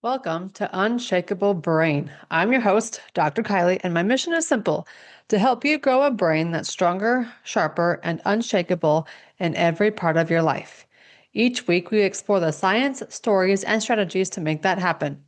Welcome to Unshakable Brain. I'm your host, Dr. Kylie, and my mission is simple to help you grow a brain that's stronger, sharper, and unshakable in every part of your life. Each week, we explore the science, stories, and strategies to make that happen.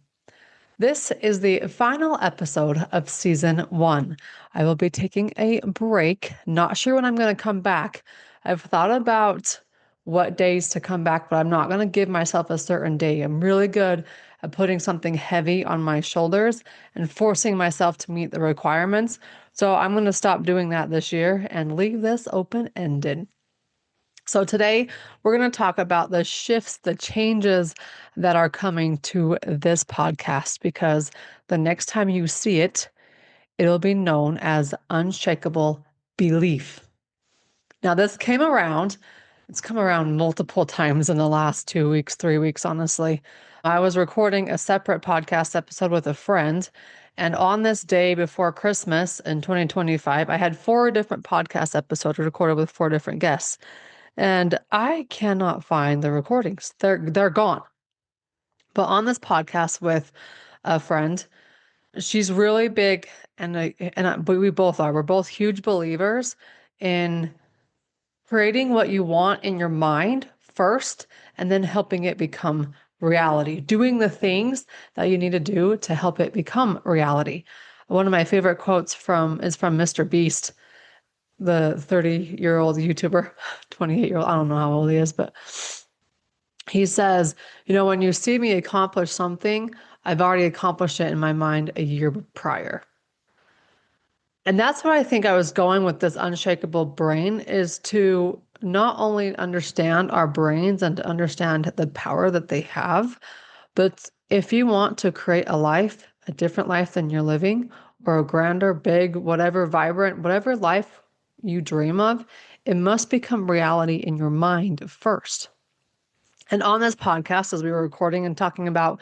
This is the final episode of season 1. I will be taking a break. Not sure when I'm going to come back. I've thought about what days to come back, but I'm not going to give myself a certain day. I'm really good at putting something heavy on my shoulders and forcing myself to meet the requirements. So I'm going to stop doing that this year and leave this open-ended. So today we're going to talk about the shifts, the changes that are coming to this podcast, because the next time you see it, it'll be known as Unshakable Belief. Now, it's come around multiple times in the last 2 weeks, 3 weeks, honestly. I was recording a separate podcast episode with a friend, and on this day before Christmas in 2025, I had 4 different podcast episodes recorded with 4 different guests. And I cannot find the recordings. They're gone. But on this podcast with a friend, she's really big, but we both are. We're both huge believers in creating what you want in your mind first, and then helping it become reality. Doing the things that you need to do to help it become reality. One of my favorite quotes is from Mr. Beast, the 30-year-old YouTuber, 28-year-old, I don't know how old he is, but he says, when you see me accomplish something, I've already accomplished it in my mind a year prior. And that's what I think I was going with this unshakable brain, is to not only understand our brains and to understand the power that they have, but if you want to create a different life than you're living, or a grander, big, whatever, vibrant, whatever life you dream of, it must become reality in your mind first. And on this podcast, as we were recording and talking about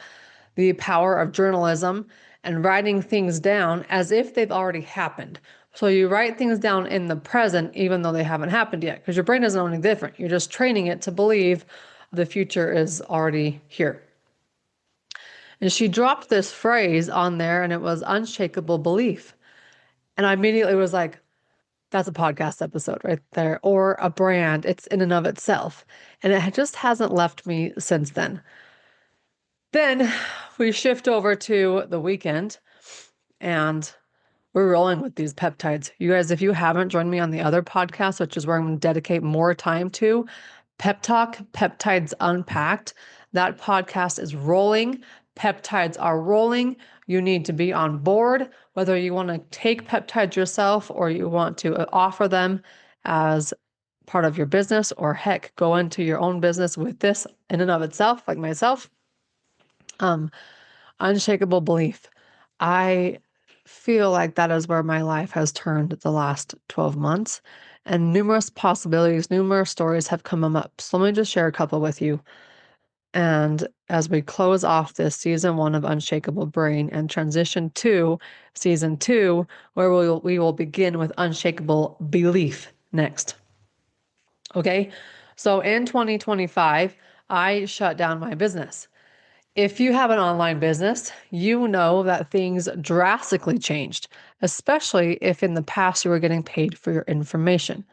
the power of journalism and writing things down as if they've already happened. So you write things down in the present, even though they haven't happened yet, because your brain doesn't know any different. You're just training it to believe the future is already here. And she dropped this phrase on there, and it was unshakable belief. And I immediately was like, that's a podcast episode right there, or a brand. It's in and of itself. And it just hasn't left me since then. Then we shift over to the weekend, and we're rolling with these peptides. You guys, if you haven't joined me on the other podcast, which is where I'm going to dedicate more time to, Pep Talk, Peptides Unpacked, that podcast is rolling. Peptides are rolling. You need to be on board, whether you want to take peptides yourself or you want to offer them as part of your business, or heck, go into your own business with this in and of itself, like myself. Unshakable belief. I feel like that is where my life has turned the last 12 months, and numerous possibilities, numerous stories have come up. So let me just share a couple with you. And as we close off this season 1 of Unshakable Brain and transition to season 2, where we will begin with Unshakable Belief next. Okay. So in 2025, I shut down my business. If you have an online business, you know that things drastically changed, especially if in the past you were getting paid for your information.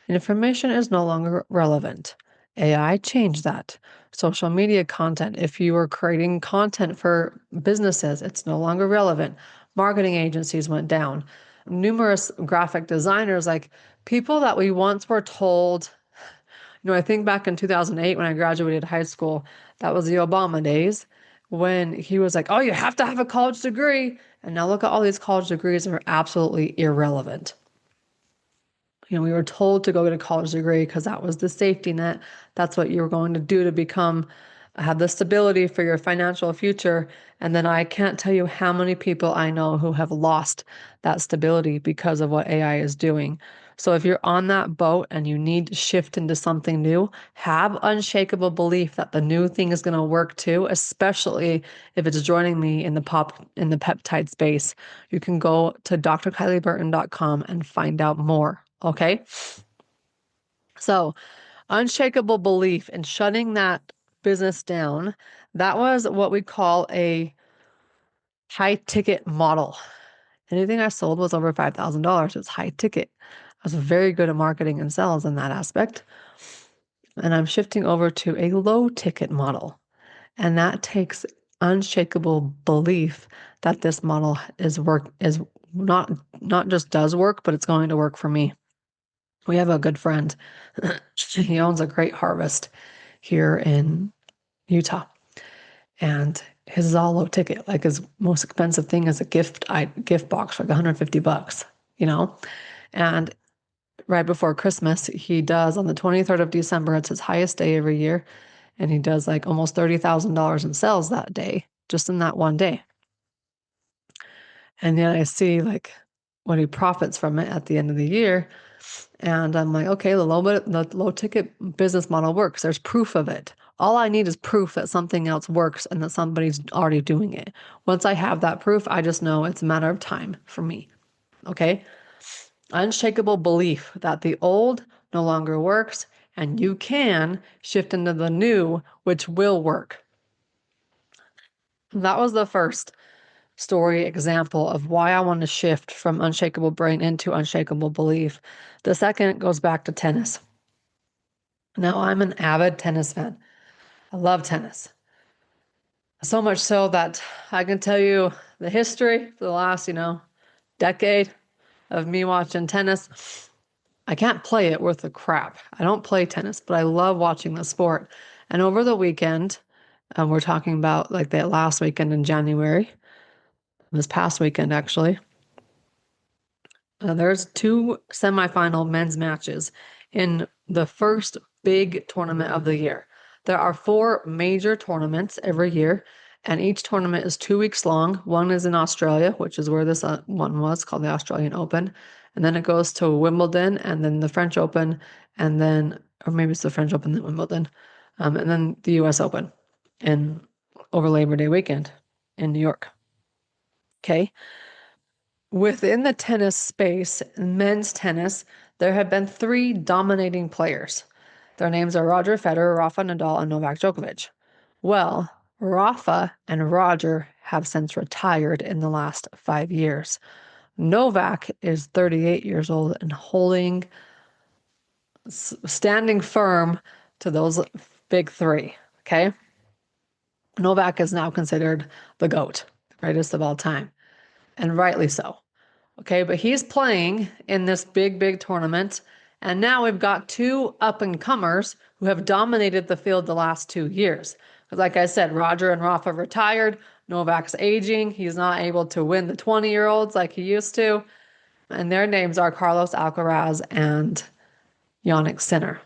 Information is no longer relevant. AI changed that. Social media content, if you were creating content for businesses, it's no longer relevant. Marketing agencies went down. Numerous graphic designers, like people that we once were told, I think back in 2008 when I graduated high school, that was the Obama days, when he was like, oh, you have to have a college degree. And now look at all these college degrees that are absolutely irrelevant. We were told to go get a college degree because that was the safety net. That's what you were going to do to have the stability for your financial future. And then I can't tell you how many people I know who have lost that stability because of what AI is doing. So if you're on that boat and you need to shift into something new, have unshakable belief that the new thing is going to work too, especially if it's joining me in the peptide space. You can go to drkylieburton.com and find out more. Okay. So unshakable belief and shutting that business down, that was what we call a high ticket model. Anything I sold was over $5,000. It was high ticket. I was very good at marketing and sales in that aspect. And I'm shifting over to a low ticket model. And that takes unshakable belief that this model is not just does work, but it's going to work for me. We have a good friend. He owns a great harvest here in Utah. And his is all low ticket. Like his most expensive thing is a gift box for like $150, you know? And right before Christmas, he does on the 23rd of December, it's his highest day every year. And he does like almost $30,000 in sales that day, just in that one day. And then I see like what he profits from it at the end of the year. And I'm like, okay, the low ticket business model works. There's proof of it. All I need is proof that something else works and that somebody's already doing it. Once I have that proof, I just know it's a matter of time for me. Okay. Unshakable belief that the old no longer works and you can shift into the new, which will work. That was the first story example of why I want to shift from unshakable brain into unshakable belief. The second goes back to tennis. Now, I'm an avid tennis fan. I love tennis. So much so that I can tell you the history for the last, decade of me watching tennis. I can't play it worth a crap. I don't play tennis, but I love watching the sport. And over the weekend, we're talking about like that last weekend in January, this past weekend actually, there's two semifinal men's matches in the first big tournament of the year. There are four major tournaments every year, and each tournament is 2 weeks long. One is in Australia, which is where this one was, called the Australian Open. And then it goes to Wimbledon, and then the French Open, and then, or maybe it's the French Open, then Wimbledon, and then the US Open over Labor Day weekend in New York. Okay. Within the tennis space, men's tennis, there have been three dominating players. Their names are Roger Federer, Rafa Nadal, and Novak Djokovic. Well, Rafa and Roger have since retired in the last 5 years. Novak is 38 years old and standing firm to those big three. Okay. Novak is now considered the GOAT, the greatest of all time, and rightly so. Okay, but he's playing in this big, big tournament. And now we've got two up and comers who have dominated the field the last 2 years. Because like I said, Roger and Rafa retired. Novak's aging. He's not able to win the 20-year-olds like he used to. And their names are Carlos Alcaraz and Jannik Sinner.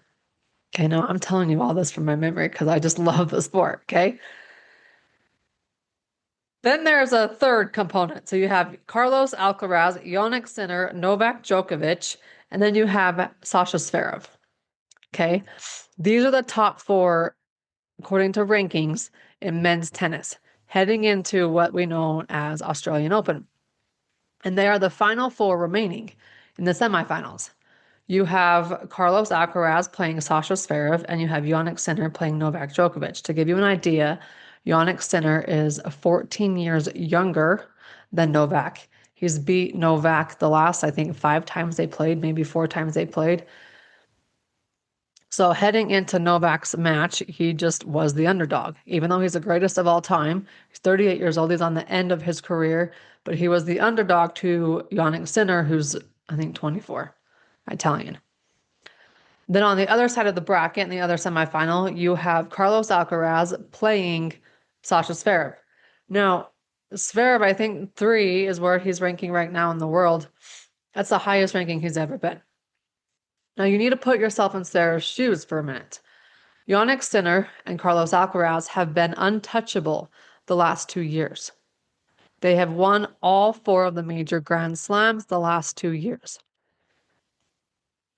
Okay, now I'm telling you all this from my memory because I just love the sport, okay? Then there's a third component. So you have Carlos Alcaraz, Jannik Sinner, Novak Djokovic, and then you have Sasha Zverev. Okay. These are the top four, according to rankings, in men's tennis, heading into what we know as Australian Open. And they are the final four remaining in the semifinals. You have Carlos Alcaraz playing Sasha Zverev, and you have Jannik Sinner playing Novak Djokovic. To give you an idea, Jannik Sinner is 14 years younger than Novak. He's beat Novak the last, I think, 5 times they played, maybe 4 times they played. So heading into Novak's match, he just was the underdog. Even though he's the greatest of all time, he's 38 years old, he's on the end of his career, but he was the underdog to Jannik Sinner, who's, I think, 24. Italian. Then on the other side of the bracket, in the other semifinal, you have Carlos Alcaraz playing Sasha Zverev. Now, Zverev, I think 3 is where he's ranking right now in the world. That's the highest ranking he's ever been. Now, you need to put yourself in Zverev's shoes for a minute. Jannik Sinner and Carlos Alcaraz have been untouchable the last 2 years. They have won all 4 of the major Grand Slams the last 2 years.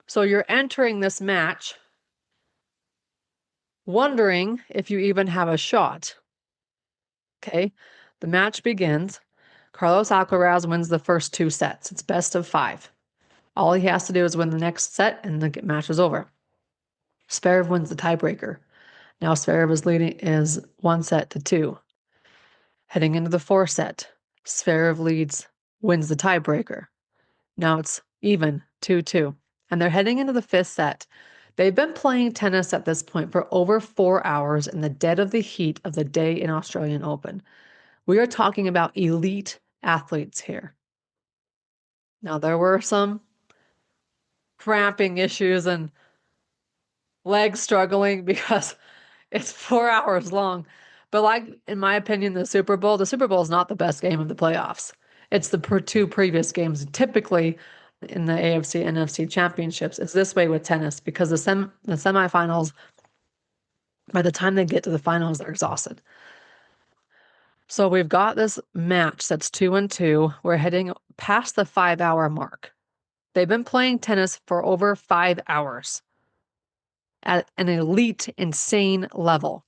So you're entering this match wondering if you even have a shot. Okay, the match begins. Carlos Alcaraz wins the first 2 sets. It's best of 5. All he has to do is win the next set and the match is over. Zverev wins the tiebreaker. Now Zverev is leading is 1-2. Heading into the 4th set, Zverev wins the tiebreaker. Now it's even 2-2. And they're heading into the 5th set. They've been playing tennis at this point for over 4 hours in the dead of the heat of the day in Australian Open. We are talking about elite athletes here. Now, there were some cramping issues and legs struggling because it's 4 hours long. But like, in my opinion, the Super Bowl is not the best game of the playoffs. It's the two previous games. Typically, in the AFC, NFC championships, it's this way with tennis because the semifinals, by the time they get to the finals, they're exhausted. So we've got this match that's 2-2. We're heading past the 5-hour mark. They've been playing tennis for over 5 hours at an elite, insane level.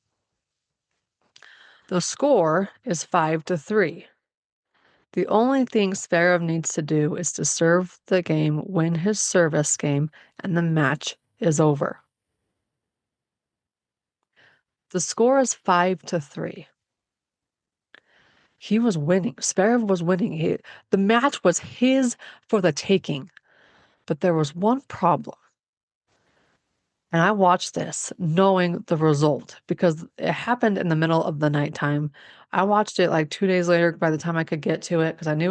The score is 5-3. The only thing Zverev needs to do is to serve the game, win his service game, and the match is over. The score is 5-3. He was winning. Zverev was winning. The match was his for the taking. But there was one problem. And I watched this knowing the result because it happened in the middle of the nighttime. I watched it like 2 days later by the time I could get to it because I knew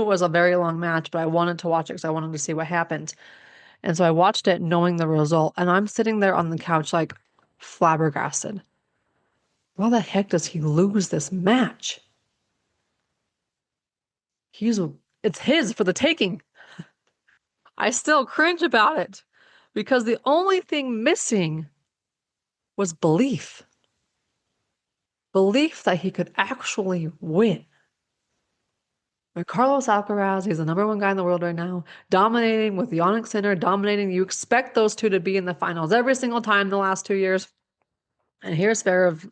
it was a very long match, but I wanted to watch it because I wanted to see what happened. And so I watched it knowing the result, and I'm sitting there on the couch like flabbergasted. Why the heck does he lose this match? It's his for the taking. I still cringe about it because the only thing missing was belief. Belief that he could actually win. With Carlos Alcaraz, he's the number one guy in the world right now, dominating with Jannik Sinner, dominating. You expect those two to be in the finals every single time in the last 2 years. And here Zverev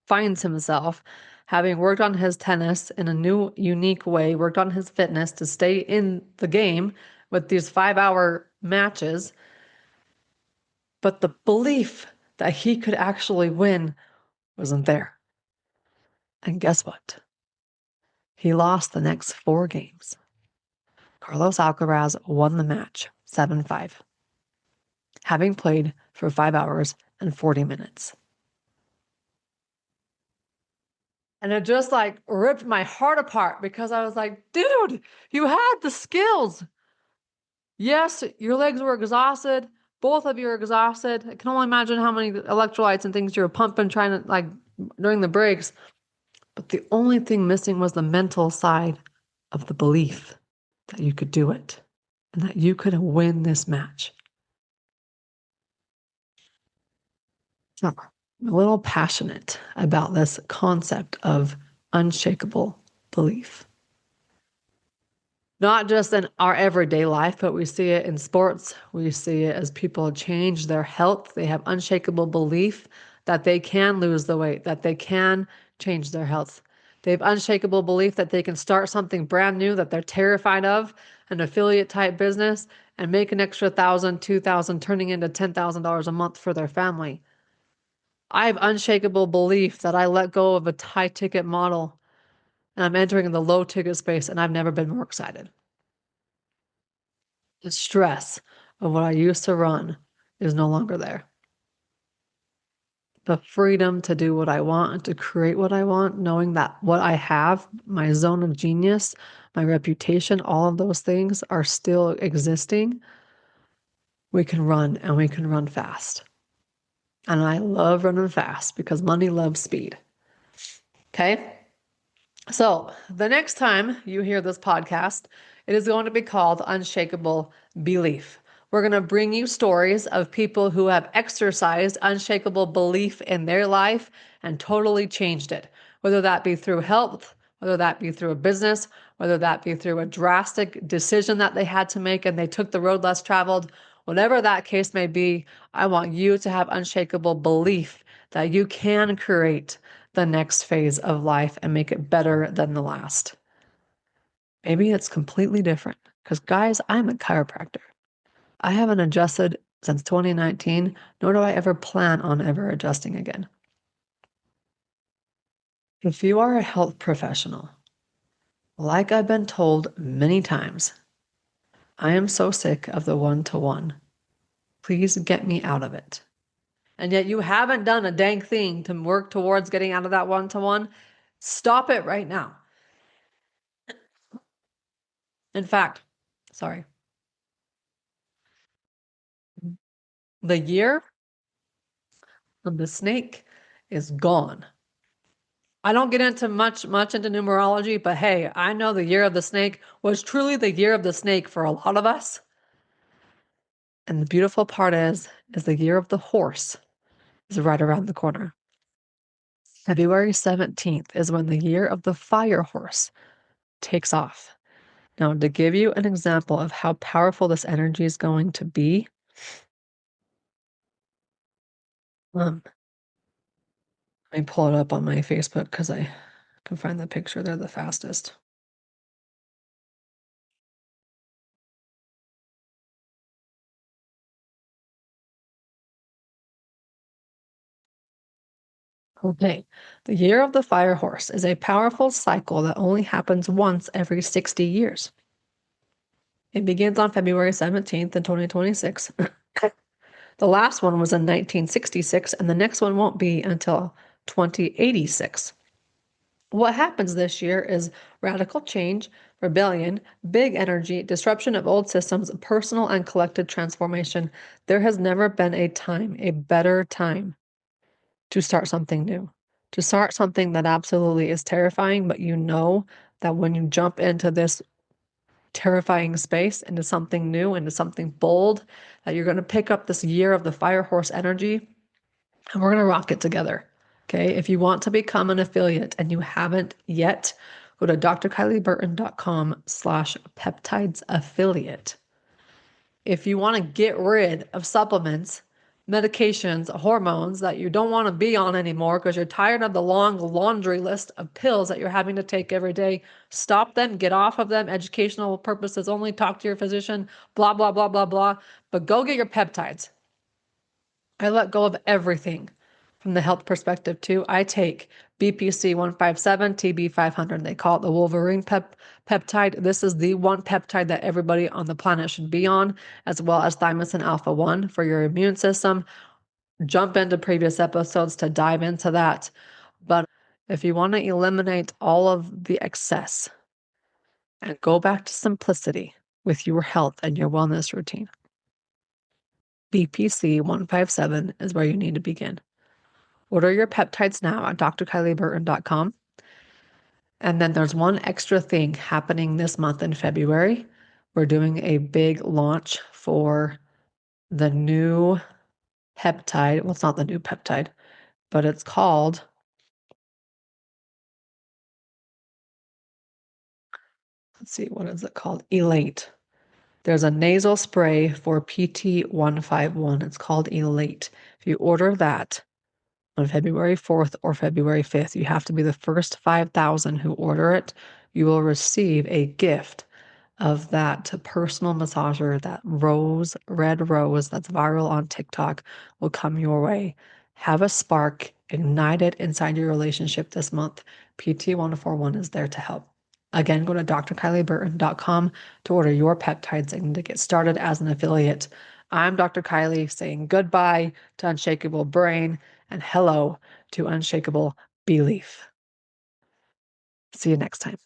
finds himself having worked on his tennis in a new, unique way, worked on his fitness to stay in the game with these 5-hour matches. But the belief that he could actually win wasn't there. And guess what? He lost the next 4 games. Carlos Alcaraz won the match 7-5, having played for 5 hours and 40 minutes. And it just like ripped my heart apart because I was like, dude, you had the skills. Yes, your legs were exhausted. Both of you are exhausted. I can only imagine how many electrolytes and things you were pumping trying to like during the breaks. But the only thing missing was the mental side of the belief that you could do it and that you could win this match. So I'm a little passionate about this concept of unshakable belief. Not just in our everyday life, but we see it in sports. We see it as people change their health. They have unshakable belief that they can lose the weight, that they can change their health. They have unshakable belief that they can start something brand new that they're terrified of, an affiliate type business, and make an extra $1,000, $2,000, turning into $10,000 a month for their family. I have unshakable belief that I let go of a high ticket model and I'm entering the low ticket space, and I've never been more excited. The stress of what I used to run is no longer there. The freedom to do what I want and to create what I want, knowing that what I have, my zone of genius, my reputation, all of those things are still existing. We can run and we can run fast. And I love running fast because money loves speed. Okay? So the next time you hear this podcast, it is going to be called Unshakable Belief. We're going to bring you stories of people who have exercised unshakable belief in their life and totally changed it, whether that be through health, whether that be through a business, whether that be through a drastic decision that they had to make and they took the road less traveled. Whatever that case may be, I want you to have unshakable belief that you can create the next phase of life and make it better than the last. Maybe it's completely different because, guys, I'm a chiropractor. I haven't adjusted since 2019, nor do I ever plan on ever adjusting again. If you are a health professional, like I've been told many times, I am so sick of the one-to-one. Please get me out of it. And yet you haven't done a dang thing to work towards getting out of that one-to-one. Stop it right now. In fact, sorry, the year of the snake is gone. I don't get into much into numerology, but hey, I know the year of the snake was truly the year of the snake for a lot of us. And the beautiful part is the year of the horse is right around the corner. February 17th is when the year of the fire horse takes off. Now, to give you an example of how powerful this energy is going to be, let me pull it up on my Facebook because I can find the picture there the fastest. Okay, the year of the fire horse is a powerful cycle that only happens once every 60 years. It begins on February 17th in 2026. The last one was in 1966, and the next one won't be until 2086. What happens this year is radical change, rebellion, big energy, disruption of old systems, personal and collective transformation. There has never been a better time to start something new, to start something that absolutely is terrifying, but you know that when you jump into this terrifying space, into something new, into something bold, that you're going to pick up this year of the fire horse energy and we're going to rock it together. Okay. If you want to become an affiliate and you haven't yet, go to drkylieburton.com/peptides affiliate. If you want to get rid of supplements, medications, hormones that you don't want to be on anymore because you're tired of the long laundry list of pills that you're having to take every day, stop them, get off of them, educational purposes only, talk to your physician, blah, blah, blah, blah, blah. But go get your peptides. I let go of everything from the health perspective too. I take BPC 157, TB 500. They call it the Wolverine peptide. This is the one peptide that everybody on the planet should be on, as well as thymosin alpha 1 for your immune system. Jump into previous episodes to dive into that. But if you want to eliminate all of the excess and go back to simplicity with your health and your wellness routine, BPC 157 is where you need to begin. Order your peptides now at drkylieburton.com. And then there's one extra thing happening this month in February. We're doing a big launch for the new peptide. Well, it's not the new peptide, but it's called, let's see, what is it called? Elate. There's a nasal spray for PT151. It's called Elate. If you order that on February 4th or February 5th, you have to be the first 5,000 who order it. You will receive a gift of that personal massager, that red rose that's viral on TikTok will come your way. Have a spark, ignite it inside your relationship this month. PT141 is there to help. Again, go to drkylieburton.com to order your peptides and to get started as an affiliate. I'm Dr. Kylie saying goodbye to Unshakable Brain and hello to Unshakable Belief. See you next time.